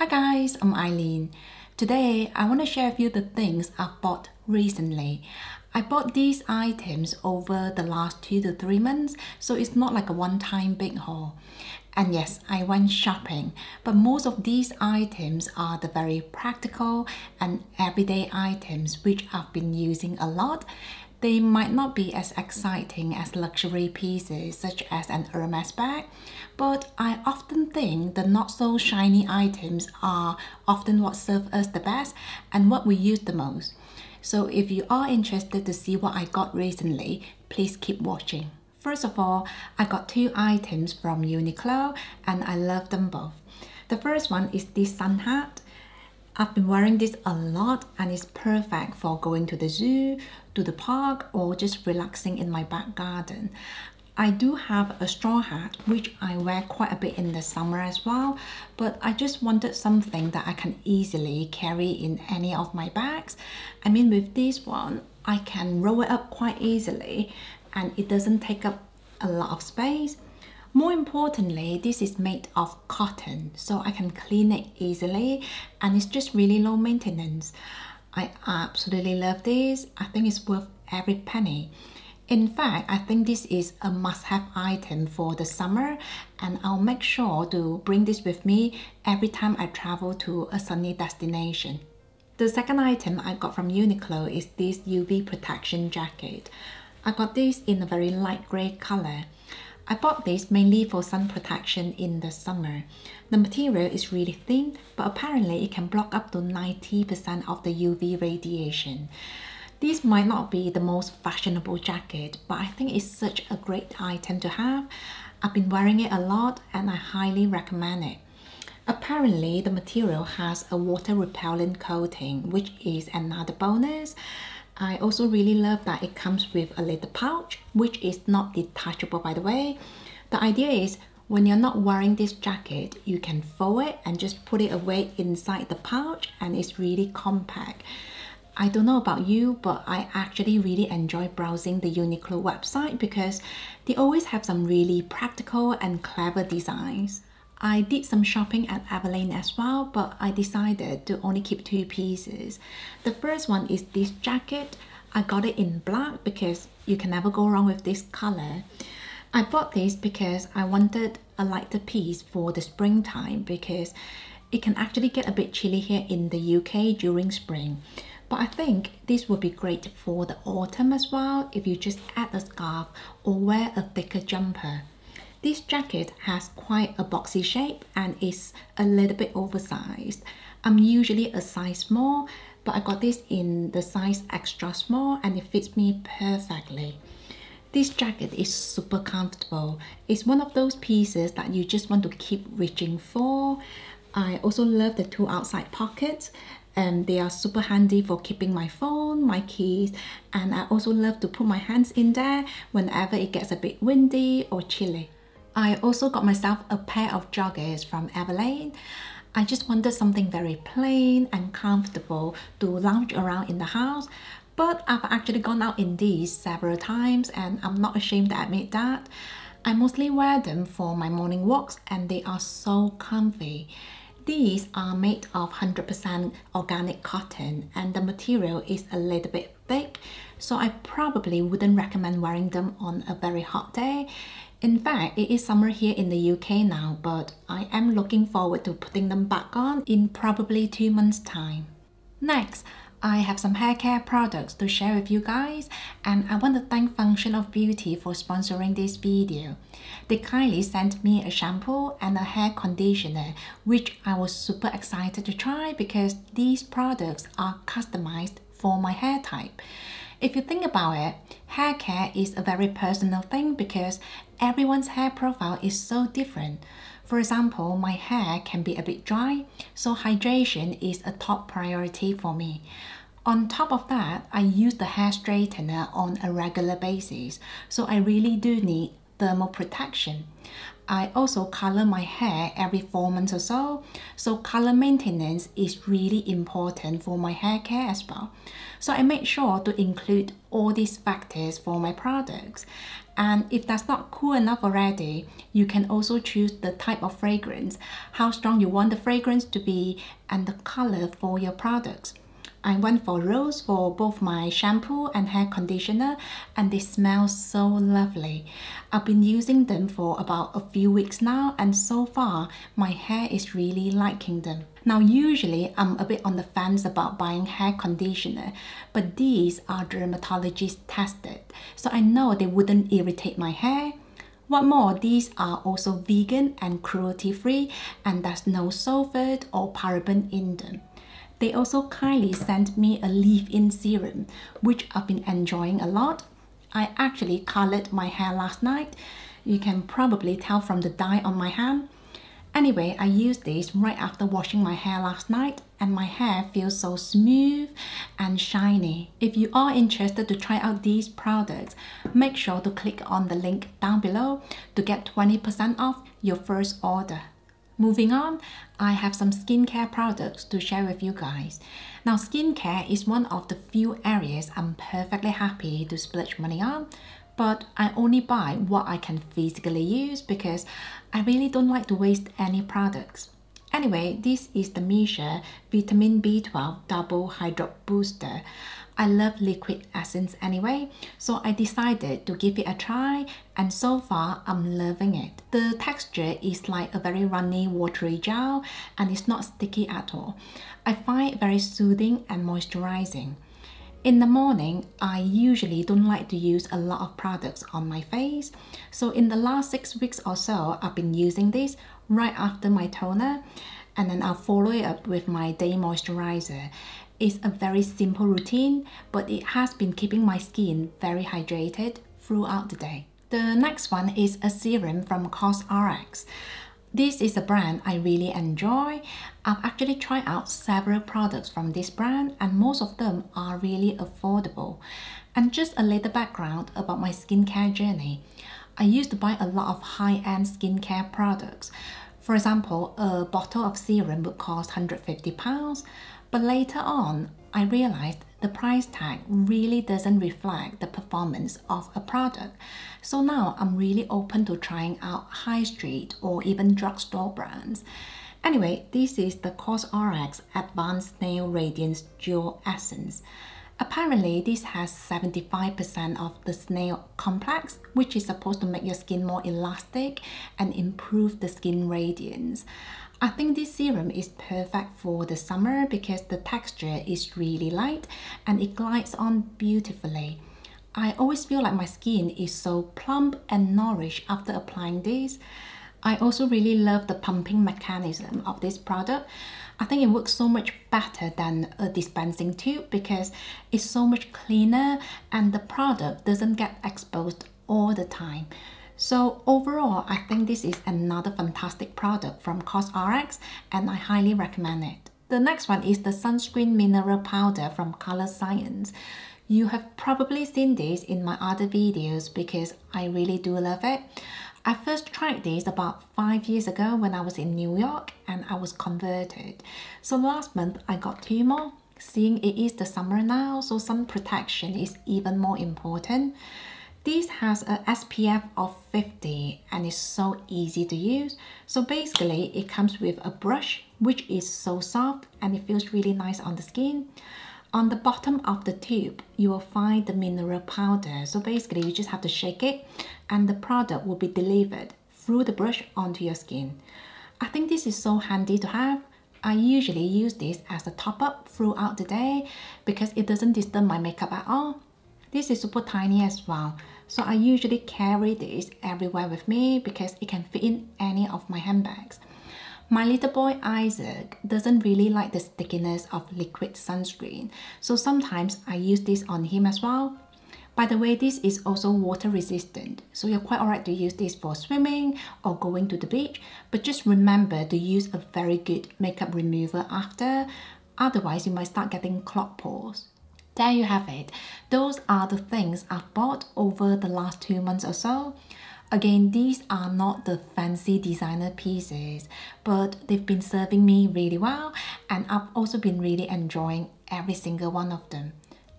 Hi guys, I'm Eileen. Today I want to share with you the things I've bought recently. I bought these items over the last 2 to 3 months, so it's not like a one-time big haul. And yes, I went shopping, but most of these items are the very practical and everyday items which I've been using a lot. They might not be as exciting as luxury pieces such as an Hermes bag, but I often think the not so shiny items are often what serve us the best and what we use the most. So if you are interested to see what I got recently, please keep watching. First of all, I got 2 items from Uniqlo and I love them both. The first one is this sun hat. I've been wearing this a lot and it's perfect for going to the zoo, to the park, or just relaxing in my back garden. I do have a straw hat which I wear quite a bit in the summer as well, but I just wanted something that I can easily carry in any of my bags. I mean, with this one, I can roll it up quite easily and it doesn't take up a lot of space. More importantly, this is made of cotton, so I can clean it easily and it's just really low maintenance. I absolutely love this. I think it's worth every penny. In fact, I think this is a must-have item for the summer and I'll make sure to bring this with me every time I travel to a sunny destination. The second item I got from Uniqlo is this UV protection jacket. I got this in a very light grey color. I bought this mainly for sun protection in the summer. The material is really thin, but apparently it can block up to 90% of the UV radiation. This might not be the most fashionable jacket, but I think it's such a great item to have. I've been wearing it a lot and I highly recommend it. Apparently, the material has a water repellent coating, which is another bonus. I also really love that it comes with a little pouch, which is not detachable by the way. The idea is when you're not wearing this jacket, you can fold it and just put it away inside the pouch and it's really compact. I don't know about you, but I actually really enjoy browsing the Uniqlo website because they always have some really practical and clever designs. I did some shopping at Eileen as well, but I decided to only keep 2 pieces. The first one is this jacket. I got it in black because you can never go wrong with this color. I bought this because I wanted a lighter piece for the springtime because it can actually get a bit chilly here in the UK during spring. But I think this would be great for the autumn as well if you just add a scarf or wear a thicker jumper. This jacket has quite a boxy shape and is a little bit oversized. I'm usually a size small, but I got this in the size extra small and it fits me perfectly. This jacket is super comfortable. It's one of those pieces that you just want to keep reaching for. I also love the 2 outside pockets. They are super handy for keeping my phone, my keys, and I also love to put my hands in there whenever it gets a bit windy or chilly. I also got myself a pair of joggers from Eileen. I just wanted something very plain and comfortable to lounge around in the house, but I've actually gone out in these several times and I'm not ashamed to admit that. I mostly wear them for my morning walks and they are so comfy. These are made of 100% organic cotton and the material is a little bit thick, so I probably wouldn't recommend wearing them on a very hot day. In fact, it is summer here in the UK now, but I am looking forward to putting them back on in probably 2 months' time. Next, I have some hair care products to share with you guys, and I want to thank Function of Beauty for sponsoring this video. They kindly sent me a shampoo and a hair conditioner, which I was super excited to try because these products are customized for my hair type. If you think about it, hair care is a very personal thing because everyone's hair profile is so different. For example, my hair can be a bit dry, so hydration is a top priority for me. On top of that, I use the hair straightener on a regular basis, so I really do need thermal protection. I also color my hair every 4 months or so. So color maintenance is really important for my hair care as well. So I make sure to include all these factors for my products. And if that's not cool enough already, you can also choose the type of fragrance, how strong you want the fragrance to be, and the color for your products. I went for rose for both my shampoo and hair conditioner, and they smell so lovely. I've been using them for about a few weeks now, and so far my hair is really liking them. Now usually I'm a bit on the fence about buying hair conditioner, but these are dermatologist tested, so I know they wouldn't irritate my hair. What more, these are also vegan and cruelty free, and there's no sulfate or paraben in them. They also kindly sent me a Leafin serum, which I've been enjoying a lot. I actually colored my hair last night. You can probably tell from the dye on my hand. Anyway, I used this right after washing my hair last night, and my hair feels so smooth and shiny. If you are interested to try out these products, make sure to click on the link down below to get 20% off your first order. Moving on, I have some skincare products to share with you guys. Now, skincare is one of the few areas I'm perfectly happy to splurge money on, but I only buy what I can physically use because I really don't like to waste any products. Anyway, this is the Misha Vitamin B12 Double Hydro Booster. I love liquid essence anyway, so I decided to give it a try, and so far I'm loving it. The texture is like a very runny, watery gel, and it's not sticky at all. I find it very soothing and moisturizing. In the morning, I usually don't like to use a lot of products on my face, so in the last 6 weeks or so, I've been using this right after my toner, and then I'll follow it up with my day moisturizer. It's a very simple routine, but it has been keeping my skin very hydrated throughout the day. The next one is a serum from COSRX. This is a brand I really enjoy. I've actually tried out several products from this brand, and most of them are really affordable. And just a little background about my skincare journey. I used to buy a lot of high-end skincare products. For example, a bottle of serum would cost £150, but later on, I realized the price tag really doesn't reflect the performance of a product. So now I'm really open to trying out high street or even drugstore brands. Anyway, this is the COSRX Advanced Nail Radiance Dual Essence. Apparently, this has 75% of the snail complex, which is supposed to make your skin more elastic and improve the skin radiance. I think this serum is perfect for the summer because the texture is really light and it glides on beautifully. I always feel like my skin is so plump and nourished after applying this. I also really love the pumping mechanism of this product. I think it works so much better than a dispensing tube because it's so much cleaner and the product doesn't get exposed all the time. So overall, I think this is another fantastic product from COSRX and I highly recommend it. The next one is the Sunscreen Mineral Powder from Color Science. You have probably seen this in my other videos because I really do love it. I first tried this about 5 years ago when I was in New York and I was converted. So last month I got 2 more. Seeing it is the summer now, so sun protection is even more important. This has a SPF of 50 and is so easy to use. So basically it comes with a brush which is so soft and it feels really nice on the skin. On the bottom of the tube, you will find the mineral powder. So basically you just have to shake it and the product will be delivered through the brush onto your skin. I think this is so handy to have. I usually use this as a top-up throughout the day because it doesn't disturb my makeup at all. This is super tiny as well. So I usually carry this everywhere with me because it can fit in any of my handbags. My little boy Isaac doesn't really like the stickiness of liquid sunscreen, so sometimes I use this on him as well. By the way, this is also water resistant, so you're quite alright to use this for swimming or going to the beach, but just remember to use a very good makeup remover after, otherwise you might start getting clogged pores. There you have it. Those are the things I've bought over the last 2 months or so. Again, these are not the fancy designer pieces, but they've been serving me really well, and I've also been really enjoying every single one of them.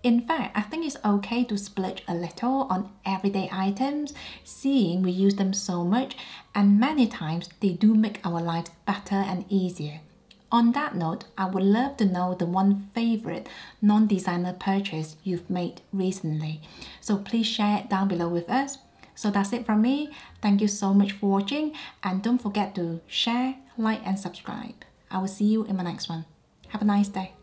In fact, I think it's okay to splurge a little on everyday items, seeing we use them so much, and many times they do make our lives better and easier. On that note, I would love to know the one favorite non-designer purchase you've made recently. So please share it down below with us. So that's it from me. Thank you so much for watching, and don't forget to share, like and subscribe. I will see you in my next one. Have a nice day.